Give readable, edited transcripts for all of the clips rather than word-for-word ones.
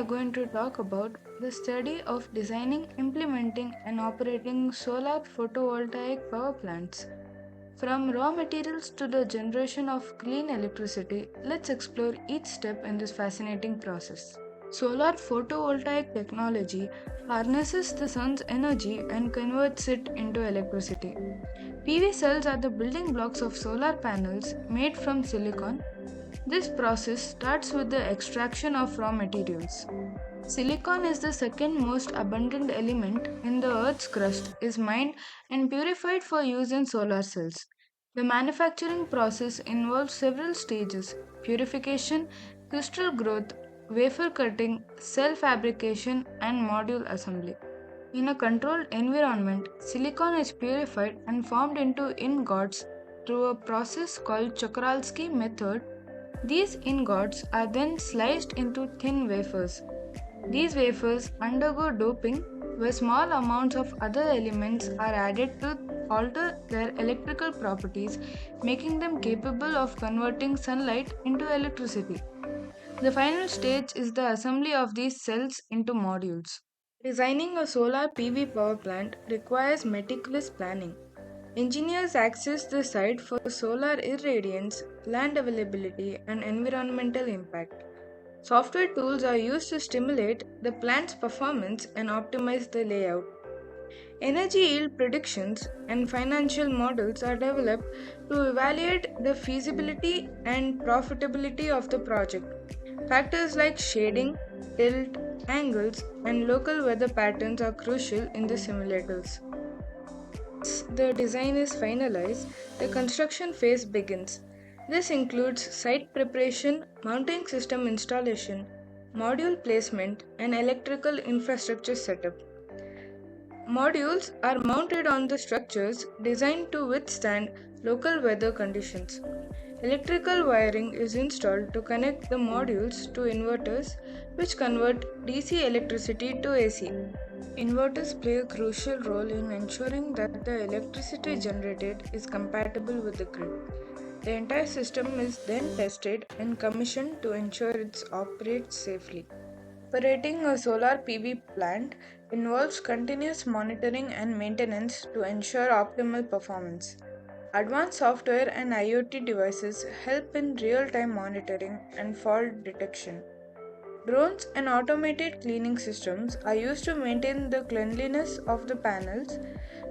are going to talk about the study of designing, implementing, and operating solar photovoltaic power plants. From raw materials to the generation of clean electricity, let's explore each step in this fascinating process. Solar photovoltaic technology harnesses the sun's energy and converts it into electricity. PV cells are the building blocks of solar panels made from silicon. This process starts with the extraction of raw materials. Silicon is the second most abundant element in the Earth's crust, is mined and purified for use in solar cells. The manufacturing process involves several stages: purification, crystal growth, wafer cutting, cell fabrication, and module assembly. In a controlled environment, silicon is purified and formed into ingots through a process called Czochralski method. These ingots are then sliced into thin wafers. These wafers undergo doping, where small amounts of other elements are added to alter their electrical properties, making them capable of converting sunlight into electricity. The final stage is the assembly of these cells into modules. Designing a solar PV power plant requires meticulous planning. Engineers access the site for solar irradiance, land availability, and environmental impact. Software tools are used to stimulate the plant's performance and optimize the layout. Energy yield predictions and financial models are developed to evaluate the feasibility and profitability of the project. Factors like shading, tilt, angles, and local weather patterns are crucial in the simulators. Once the design is finalized, the construction phase begins. This includes site preparation, mounting system installation, module placement, and electrical infrastructure setup. Modules are mounted on the structures designed to withstand local weather conditions. Electrical wiring is installed to connect the modules to inverters, which convert DC electricity to AC. Inverters play a crucial role in ensuring that the electricity generated is compatible with the grid. The entire system is then tested and commissioned to ensure it operates safely. Operating a solar PV plant involves continuous monitoring and maintenance to ensure optimal performance. Advanced software and IoT devices help in real time monitoring and fault detection. Drones and automated cleaning systems are used to maintain the cleanliness of the panels,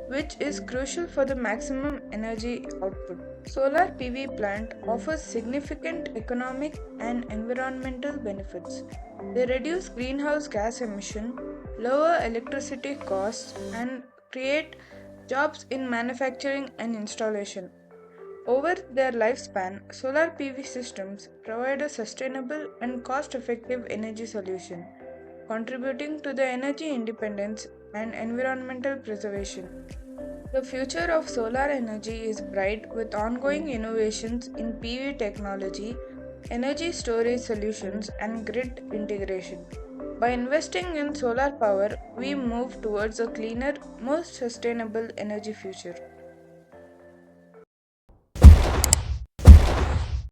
which is crucial for the maximum energy output. Solar PV plant offers significant economic and environmental benefits. They reduce greenhouse gas emission, lower electricity costs, and create jobs in manufacturing and installation. Over their lifespan, solar PV systems provide a sustainable and cost effective energy solution, contributing to the energy independence and environmental preservation. The future of solar energy is bright with ongoing innovations in PV technology, energy storage solutions, and grid integration. By investing in solar power, we move towards a cleaner, more sustainable energy future.